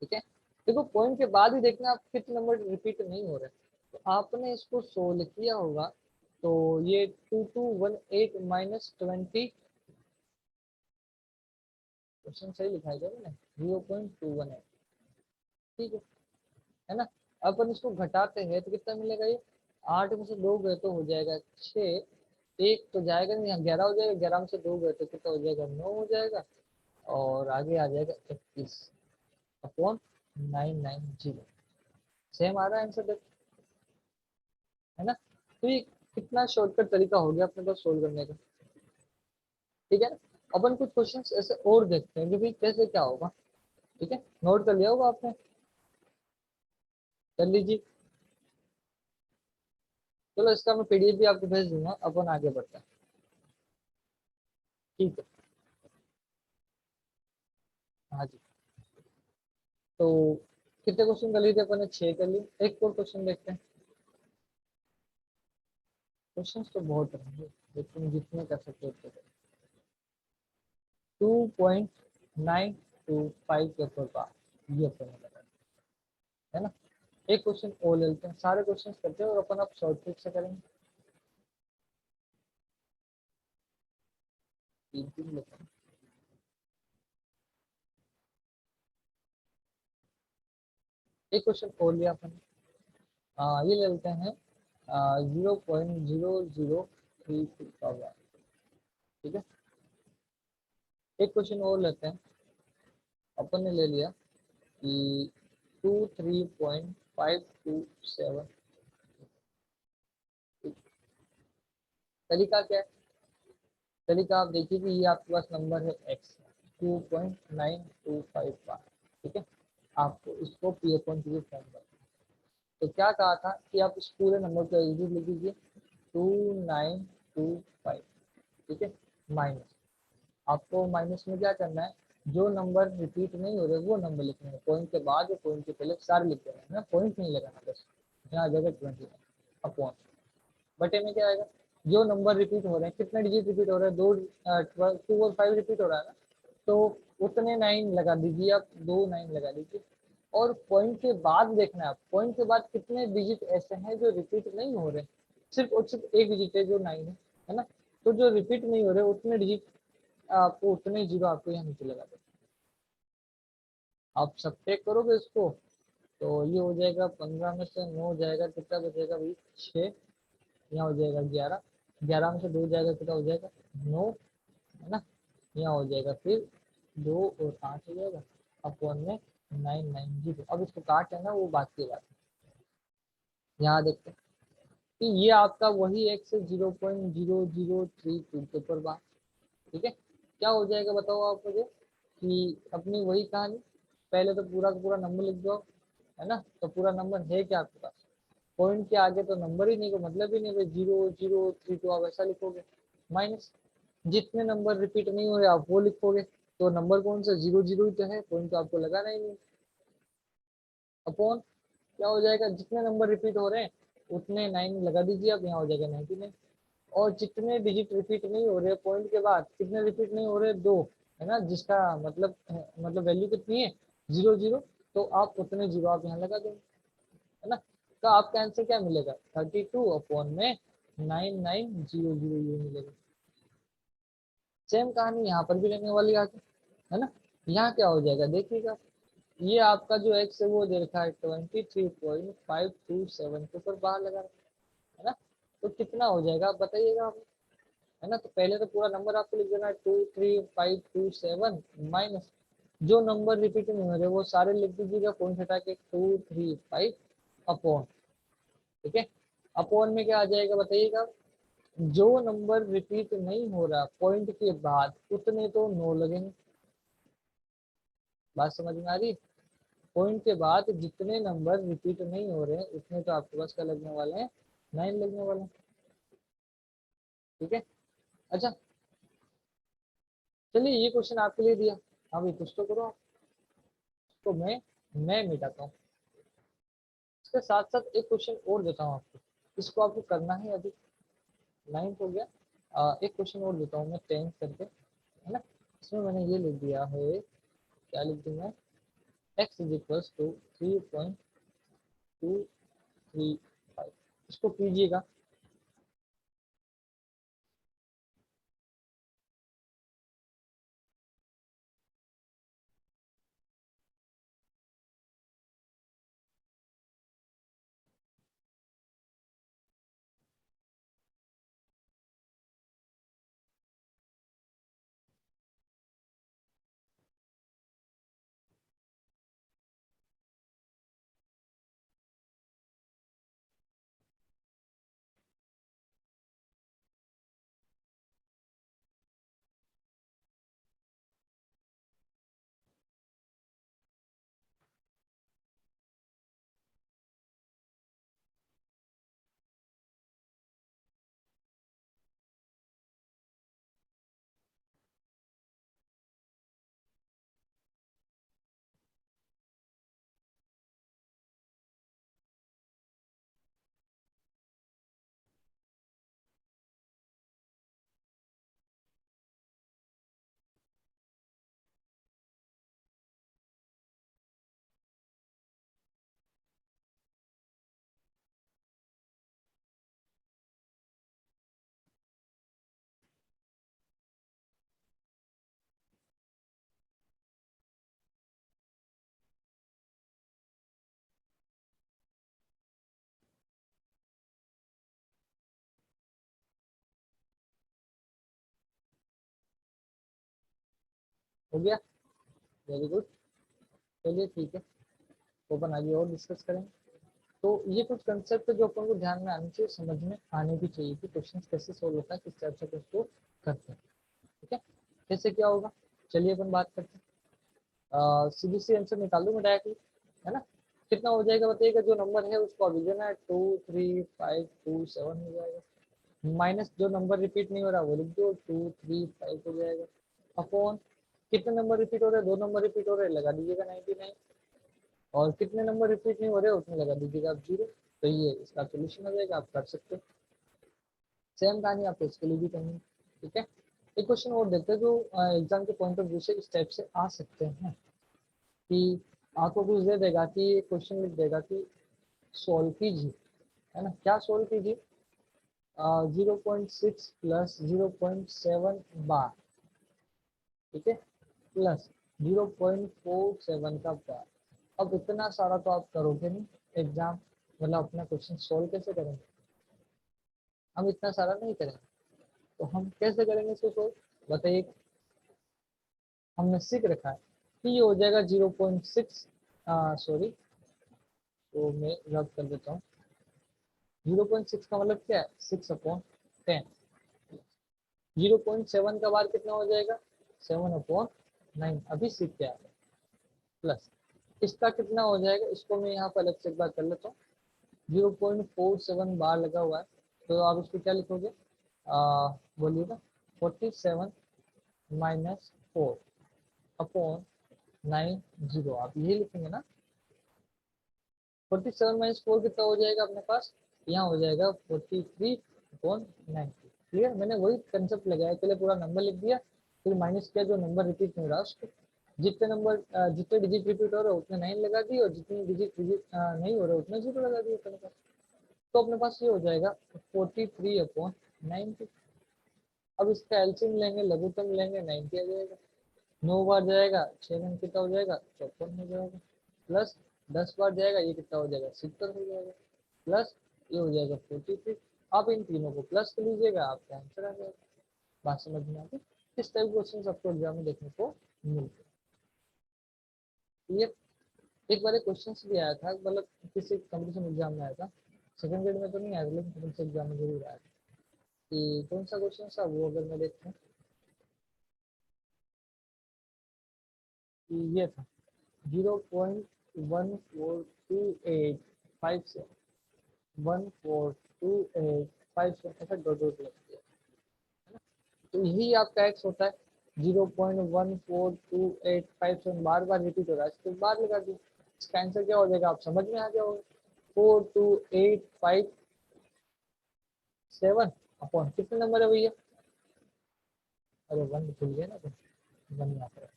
ठीक है। देखो पॉइंट के बाद ही देखना आप कितने नंबर रिपीट नहीं हो रहे, तो आपने इसको 16 किया होगा, तो ये 2218 - 20, क्वेश्चन सही लिखा है क्या मैंने, 0.218, ठीक है ना। अपन इसको घटाते हैं तो कितना मिलेगा, ये 8 में से 2 गए तो हो जाएगा 6, एक तो जाएगा नहीं, 11 हो जाएगा, 11 में से 2 गए तो कितना हो जाएगा 9 हो जाएगा, और आगे आ जाएगा 31/990, सेम आ रहा है आंसर देखो, है ना। तो ये कितना शॉर्टकट तरीका हो गया अपने पास सोल्व करने का, ठीक है। अपन कुछ क्वेश्चंस ऐसे और देखते हैं कि भाई कैसे क्या होगा, ठीक है, नोट कर लिया होगा आपने, कर लीजिए। चलो इसका मैं पीडीएफ भी आपको भेज दूंगा, अपन आगे बढ़ते हैं, ठीक है। हाँ जी, तो कितने क्वेश्चन कर लिए थे अपन ने, 6 कर लिए, एक और क्वेश्चन देखते हैं। क्वेश्चन तो बहुत रहेंगे लेकिन जितने कर सकते उतने करें। 2.925 के ऊपर बात, ये अपन ने लगाया, है ना। एक क्वेश्चन और ले लेते हैं, सारे क्वेश्चन करते हैं और अपन अब शॉर्ट ट्रिक से करेंगे, 3 3 लेते हैं। एक क्वेश्चन और लिया अपन ने, ये ले लेते हैं 0.0032 का बात, ठीक है। एक क्वेश्चन और लेते हैं, अपन ने ले लिया कि 23.527, तरीका क्या है, तरीका आप देखिए कि ये आपके पास नंबर है x, 2.925, ठीक है। आपको इसको पी अपॉन क्यू फॉर्म करना है। तो क्या कहा था कि आप इस पूरे नंबर को एग्जीक्यूट लिख दीजिए 2925, ठीक है, माइनस, आपको माइनस में क्या करना है, जो नंबर रिपीट नहीं हो रहे वो नंबर लिखने हैं, पॉइंट के बाद या पॉइंट के पहले सारे लिख देना है ना, पॉइंट नहीं लगाना, बस यहाँ आ जाएगा 29 अपॉन, बटे में क्या आएगा, जो नंबर रिपीट हो रहे हैं, कितने डिजिट रिपीट हो रहे हैं, 2 और 5 रिपीट हो रहा है ना, तो उतने 9 लगा दीजिए आप, 2 9 लगा दीजिए। और पॉइंट के बाद देखना है आप, पॉइंट के बाद कितने डिजिट ऐसे हैं जो रिपीट नहीं हो रहे, सिर्फ और सिर्फ एक डिजिट है जो 9 है ना। तो जो रिपीट नहीं हो रहे उतने डिजिट आपको, उतने जीरो आपको यहाँ नीचे लगा दें। आप सब टेक करोगे इसको, तो ये हो जाएगा 15 में से 9 जाएगा, कितना बचेगा भाई 6, यहाँ हो जाएगा 11, 11 में से 2 जाएगा, कितना हो जाएगा 9, है ना। यहाँ हो जाएगा फिर 2 और 5 हो जाएगा अपॉन में 990। अब इसको काट लेना, वो बात की बात है। यहाँ देखते हैं कि ये आपका वही एक्स है 0.0032 के ऊपर बात। ठीक है, क्या हो जाएगा बताओ आप मुझे, कि अपनी वही कहानी, पहले तो पूरा का पूरा नंबर लिख दो, है ना। तो पूरा नंबर है क्या आपके पास, पॉइंट के आगे तो नंबर ही नहीं, को मतलब ही नहीं भाई, 0032 आप ऐसा लिखोगे, माइनस जितने नंबर रिपीट नहीं हो रहे आप वो लिखोगे, तो नंबर कौन सा, 00 ही तो है, पॉइंट तो आपको लगाना ही नहीं। अपॉन क्या हो जाएगा, जितने नंबर रिपीट हो रहे हैं उतने 9 लगा दीजिए, अब यहाँ हो जाएगा 99। और जितने डिजिट रिपीट नहीं हो रहे पॉइंट के बाद, कितने रिपीट नहीं हो रहे, 2, है ना, जिसका मतलब वैल्यू कितनी है, 00, तो आप उतने जीरो आप यहाँ लगा देंगे, है ना। तो आपका आंसर क्या मिलेगा, 32 अपॉन में 9900 ये मिलेगा। सेम कहानी यहाँ पर भी रहने वाली आगे, है ना। यहाँ क्या हो जाएगा देखिएगा, ये आपका जो एक्स है वो दे रखा है 23.527 के ऊपर बाहर लगा रखा है ना। तो कितना हो जाएगा आप बताइएगा आप, है ना। तो पहले तो पूरा नंबर आपको लिख देना है 23527 माइनस जो नंबर रिपीट नहीं हो रहे वो सारे लिख दीजिएगा, पॉइंट हटा के 235 अपॉन, ठीक है। अपॉन में क्या आ जाएगा बताइएगा, जो नंबर रिपीट नहीं हो रहा पॉइंट के बाद उतने तो 9 लगेंगे। बात समझ में आ रही, पॉइंट के बाद जितने नंबर रिपीट नहीं हो रहे हैं उतने तो आपके पास क्या लगने वाले हैं, 9 लगने वाले हैं। ठीक है, अच्छा चलिए ये क्वेश्चन आपके लिए दिया, अभी कुछ तो करो आप। तो मैं मिटाता हूँ, इसके साथ साथ एक क्वेश्चन और देता हूँ आपको, इसको आपको करना है अभी, 9th हो गया। एक क्वेश्चन और देता हूँ मैं 10th करके, है ना। इसमें मैंने ये लिख दिया है, क्या लिख दूंगा, x इज इक्वल्स टू 3.235, इसको कीजिएगा। हो गया, वेरी गुड। चलिए ठीक है, ओपन आगे और डिस्कस करेंगे। तो ये कुछ कंसेप्ट जो अपन को ध्यान में आने चाहिए, समझ में आने भी चाहिए कि क्वेश्चन कैसे सोल्व होता है, किस टाइप से उसको करते हैं। ठीक है, कैसे क्या होगा, चलिए अपन बात करते हैं। सीधी सी आंसर निकाल दूँ मैं डायरेक्टली, है ना। कितना हो जाएगा बताइएगा, जो नंबर है उसको अभी देना है 23527 हो जाएगा, माइनस जो नंबर रिपीट नहीं हो रहा वो लिख दो 235 हो जाएगा, अपॉन कितने नंबर रिपीट हो रहे हैं, 2 नंबर रिपीट हो रहे हैं, लगा दीजिएगा 99, और कितने नंबर रिपीट नहीं हो रहे उतने लगा दीजिएगा आप 0। तो ये इसका सोल्यूशन हो जाएगा, आप कर सकते हो। सेम कहानी आपको इसके लिए भी करनी है। ठीक है, एक क्वेश्चन और देखते हैं जो एग्जाम के पॉइंट ऑफ व्यू से इस टाइप से आ सकते हैं, कि आपको कुछ दे देगा कि क्वेश्चन लिख देगा कि सॉल्व कीजिए, है ना, क्या सॉल्व कीजिए, 0.6 प्लस 0.7 बार, ठीक है, प्लस 0.47 का बार। अब इतना सारा तो आप करोगे नहीं एग्जाम, मतलब अपना क्वेश्चन सॉल्व कैसे करेंगे, हम इतना सारा नहीं करेंगे, तो हम कैसे करेंगे इसको सॉल्व बताइए। हमने सीख रखा है कि ये हो जाएगा 0.6, सॉरी, तो मैं रब कर देता हूँ। 0.6 का मतलब क्या है, 6/10। 0.7 का बार कितना हो जाएगा, 7/9, अभी सीख के आया। प्लस इसका कितना हो जाएगा, इसको मैं यहाँ पर अलग से एक बार कर लेता हूँ। 0.47 बार लगा हुआ है, तो आप इसको क्या लिखोगे, बोलिएगा, 47-4/9, आप ये लिखेंगे ना। 47-4 कितना हो जाएगा अपने पास, यहाँ हो जाएगा 43/90। क्लियर, मैंने वही कंसेप्ट लगाया, पहले पूरा नंबर लिख दिया, फिर माइनस किया, जो नंबर रिपीट नहीं हो रहा उसको, जितने नंबर जितने डिजिट रिपीट हो रहे हैं उतने 9 लगा दिए, और जितने डिजिट नहीं हो रहे उतने 0 लगा दिए अपने पास। तो अपने पास ये हो जाएगा 43/90। अब इसका एलसीएम लेंगे, लघुत्तम लेंगे, 90 आ जाएगा। 9 बार जाएगा, 6 कितना हो जाएगा, 54 हो जाएगा। प्लस 10 बार जाएगा, ये कितना हो जाएगा, 70 हो जाएगा। प्लस ये हो जाएगा 43। आप इन तीनों को प्लस कर लीजिएगा, आपका आंसर आ जाएगा। बात समझ में आती, इस टाइप क्वेश्चन आपको एग्जाम में देखने को मिलते हैं। ये एक बार क्वेश्चन भी आया था, मतलब किसी कंपटीशन एग्जाम में आया था, सेकंड ग्रेड में तो नहीं आया, लेकिन एग्जाम में जरूर आया था। कि कौन सा क्वेश्चन था वो, अगर मैं देखता हूँ, कि ये था 0.142857, ऐसा डॉट डॉट लग गया। तो यही आपका एक्स होता है, 0.142857 बार बार रिपीट हो रहा है, इसको बार लगा दी, इसका आंसर क्या हो जाएगा, आप समझ में आ जाओगे। 42857 कितने नंबर है भैया, अरे 1 भूल गया ना, तो 1 यहाँ पर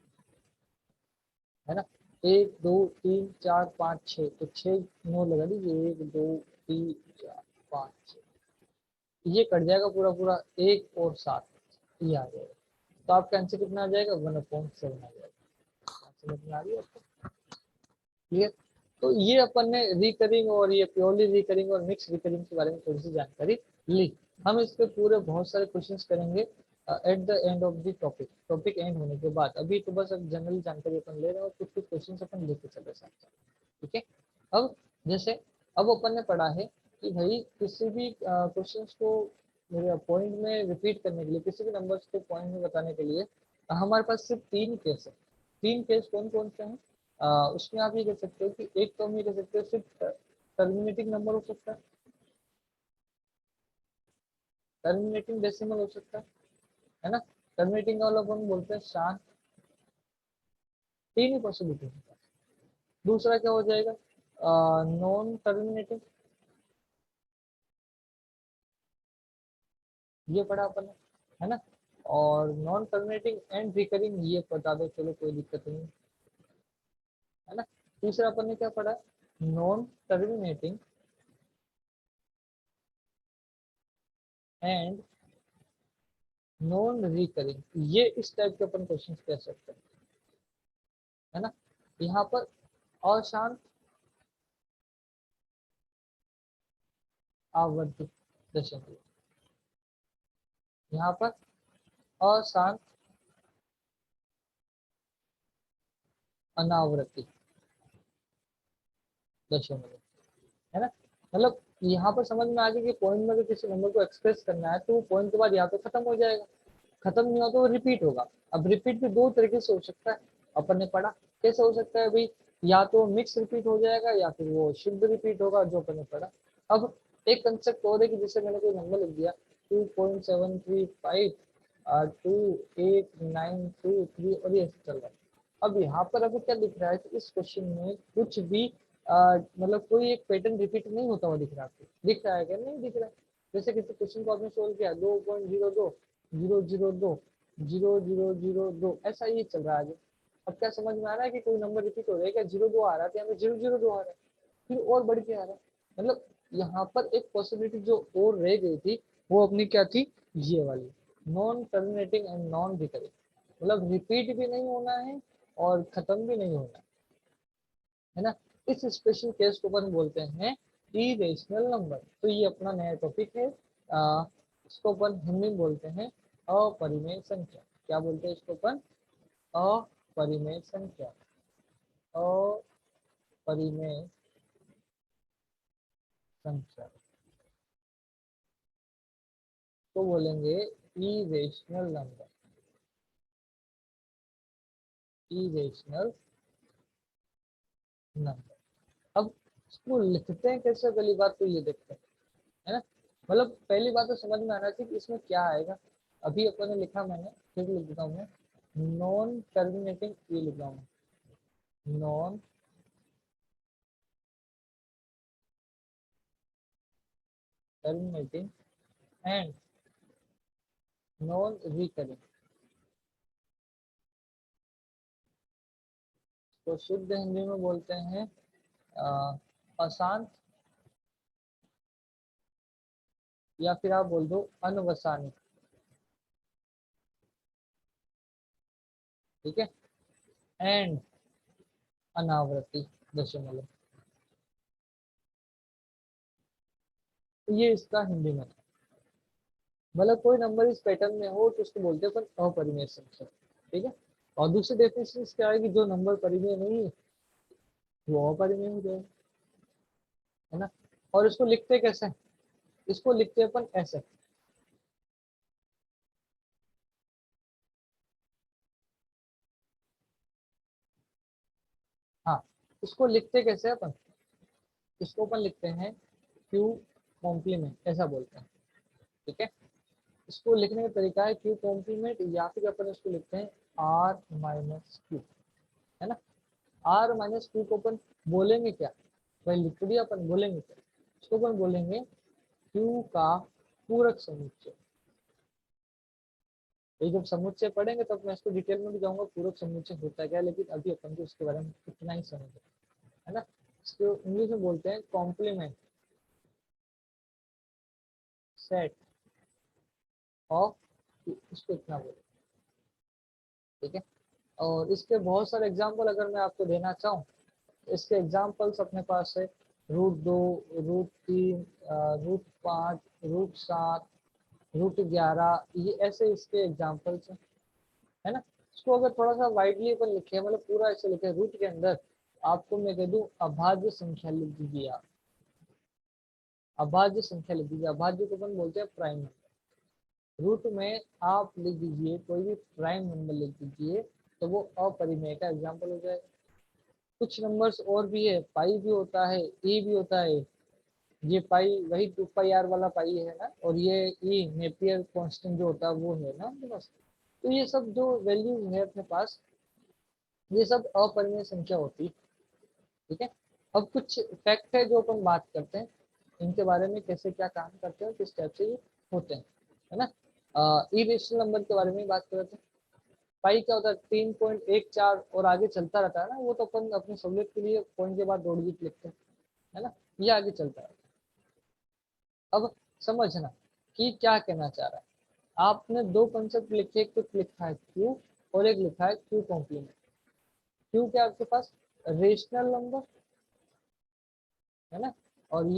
है ना। 1 2 3 4 5 6, तो 6 9 लगा दीजिए, 1 2 3 4 5 6, ये कट जाएगा पूरा पूरा, 1 और 7 ये आ जाएगा। तो आपका आंसर कितना आ जाएगा, 1/7 आ जाएगा। समझ में आ रही है आपको, क्लियर। तो ये अपन ने रिकरिंग और ये प्योरली रिकरिंग और मिक्स रिकरिंग के बारे में थोड़ी सी जानकारी ली। हम इस पे पूरे बहुत सारे क्वेश्चंस करेंगे at the end of the topic, topic and होने के बाद। अभी तो बस अब जनरल जानकारी अपन ले रहे हैं, और कुछ कुछ क्वेश्चंस अपन लेके चले साथ साथ, ठीक है। अब जैसे अब अपन ने पढ़ा है कि भाई किसी भी क्वेश्चंस को मेरे पॉइंट में रिपीट करने के लिए, किसी भी नंबर्स को पॉइंट में बताने के लिए हमारे पास सिर्फ 3 केस है। 3 केस कौन कौन से हैं, उसमें आप ये कह सकते हो कि एक तो हम ये कह सकते हो सिर्फ टर्मिनेटिंग नंबर हो सकता है, टर्मिनेटिंग डेसिमल हो सकता है ना। टर्मिनेटिंग वाला अपन बोलते हैं शान, 3 ही पॉसिबिलिटी है। दूसरा क्या हो जाएगा, नॉन टर्मिनेटिंग, ये पढ़ा अपन ने, है ना। और नॉन टर्मिनेटिंग एंड रिकरिंग, ये बता दो, चलो कोई दिक्कत नहीं, है ना। तीसरा अपन ने क्या पढ़ा, non terminating and non recurring, ये इस टाइप के अपन क्वेश्चन कह सकते हैं, है ना। यहाँ पर अशांत आवर्ती दशमलव, यहाँ पर अशांत अनावृत्ति दशमलव, है ना। मतलब यहाँ पर समझ में आ गया कि पॉइंट में अगर किसी नंबर को एक्सप्रेस करना है, तो वो पॉइंट के बाद या तो खत्म हो जाएगा, खत्म नहीं हो तो वो रिपीट होगा। अब रिपीट भी 2 तरीके से हो सकता है, अपन ने पढ़ा कैसे हो सकता है भाई, या तो मिक्स रिपीट हो जाएगा, या फिर वो शुद्ध रिपीट होगा, जो अपन ने पढ़ा। अब एक कंसेप्ट और है कि जैसे मैंने कोई नंबर लिख दिया 2.735 28923, और ये ऐसे चल रहा है। अब यहाँ पर अभी क्या दिख रहा है कि इस क्वेश्चन में कुछ भी मतलब कोई एक पैटर्न रिपीट नहीं होता हुआ दिख रहा है, आपको दिख रहा है क्या, नहीं दिख रहा है। जैसे किसी क्वेश्चन को आपने सोल्व किया, 2.02 002 000 2, ऐसा ही चल रहा है आगे। अब क्या समझ में आ रहा है कि कोई नंबर रिपीट हो रहा है क्या, 0 2 आ रहा था, यहाँ पे 0 0 2 आ रहा है, फिर और बढ़ के आ रहा है। मतलब यहाँ पर एक पॉसिबिलिटी जो और रह गई थी, वो अपनी क्या थी, ये वाली, non terminating and non recurring, मतलब रिपीट भी नहीं होना है और खत्म भी नहीं होना है ना। इस स्पेशल केस को अपन बोलते हैं इरेशनल नंबर। तो ये अपना नया टॉपिक है, इसको अपन हिंदी में बोलते हैं अपरिमेय संख्या। क्या बोलते हैं इसको अपन, अपरिमेय संख्या, अपरिमेय संख्या तो बोलेंगे इरेशनल नंबर, इरेशनल नंबर। अब इसको लिखते हैं कैसे, पहली बात तो ये देखते हैं, है ना। मतलब पहली बात तो समझ में आना चाहिए कि इसमें क्या आएगा। अभी अपन ने लिखा, मैंने फिर लिख देता हूँ मैं, नॉन टर्मिनेटिंग, ये लिख रहा हूँ non terminating and non recurring. तो शुद्ध हिंदी में बोलते हैं अशांत, या फिर आप बोल दो अनवसानिक, ठीक है, एंड अनावृत्ति दशमलव। तो ये इसका हिंदी में, मतलब कोई नंबर इस पैटर्न में हो तो उसको बोलते हैं अपन अपरिमेय संख्या, ठीक है। और दूसरी डेफिनेशन क्या है कि जो नंबर परिमेय नहीं है वो अपरिमेय हो जाए, है ना। और इसको लिखते कैसे हैं? इसको लिखते हैं अपन ऐसे, हाँ, इसको लिखते कैसे हैं अपन, इसको अपन लिखते हैं क्यू कॉम्प्लीमेंट, ऐसा बोलते हैं, ठीक है। इसको लिखने का तरीका है क्यू कॉम्प्लीमेंट, या फिर अपन इसको लिखते हैं आर माइनस क्यू, है ना। आर माइनस क्यू को अपन बोलेंगे क्या, वही लिख दिया, अपन बोलेंगे क्या, इसको अपन बोलेंगे क्यू का पूरक समुच्चय। ये जब समुच्चय पढ़ेंगे तब मैं इसको डिटेल में भी जाऊंगा पूरक समुच्चय होता है क्या, लेकिन अभी अपन को इसके बारे में इतना ही समझ है ना। इसको इंग्लिश में बोलते हैं कॉम्प्लीमेंट सेट ऑफ, इसको इतना बोले, ठीक है। और इसके बहुत सारे एग्जाम्पल अगर मैं आपको देना चाहूँ, इसके एग्जाम्पल्स अपने पास है root 2, root 3, root 5, root 7, root 11, ये ऐसे इसके एग्जाम्पल्स हैं, है ना। इसको अगर थोड़ा सा वाइडली अपन लिखे, मतलब पूरा ऐसे लिखे, रूट के अंदर आपको मैं कह दूं अभाज्य संख्या लिख दीजिए आप, अभाज्य संख्या लिख दीजिए, अभाज्य को अपन बोलते हैं प्राइम नंबर। रूट में आप लिख दीजिए कोई भी प्राइम नंबर लिख दीजिए, तो वो अपरिमेय का एग्जाम्पल हो जाएगा। कुछ नंबर्स और भी है, पाई भी होता है, ई भी होता है, ये पाई वही 2 पाई आर वाला पाई है ना, और ये ई नेपियर कांस्टेंट जो होता है वो है ना अपने पास। तो ये सब जो वैल्यूज है अपने पास, ये सब अपरिमेय संख्या होती है, ठीक है। अब कुछ फैक्ट है जो अपन बात करते हैं, इनके बारे में कैसे क्या काम करते हैं, किस टाइप से ये होते हैं, है ना। इरेशनल नंबर के बारे में बात कर रहे थे। पाई क्या होता है, 3.14 और आगे चलता रहता है ना, वो तो अपन अपनी सहूलियत के लिए पॉइंट के बाद 2 डिजिट लिखते हैं, है ना, ये आगे चलता है। अब समझना कि क्या कहना चाह रहा है। आपने दो कंसेप्ट लिखे, एक तो लिखा है क्यू और एक लिखा है क्यू कॉम्प्लीमेंट। क्यू क्या आपके पास रेशनल नंबर, है ना, और ये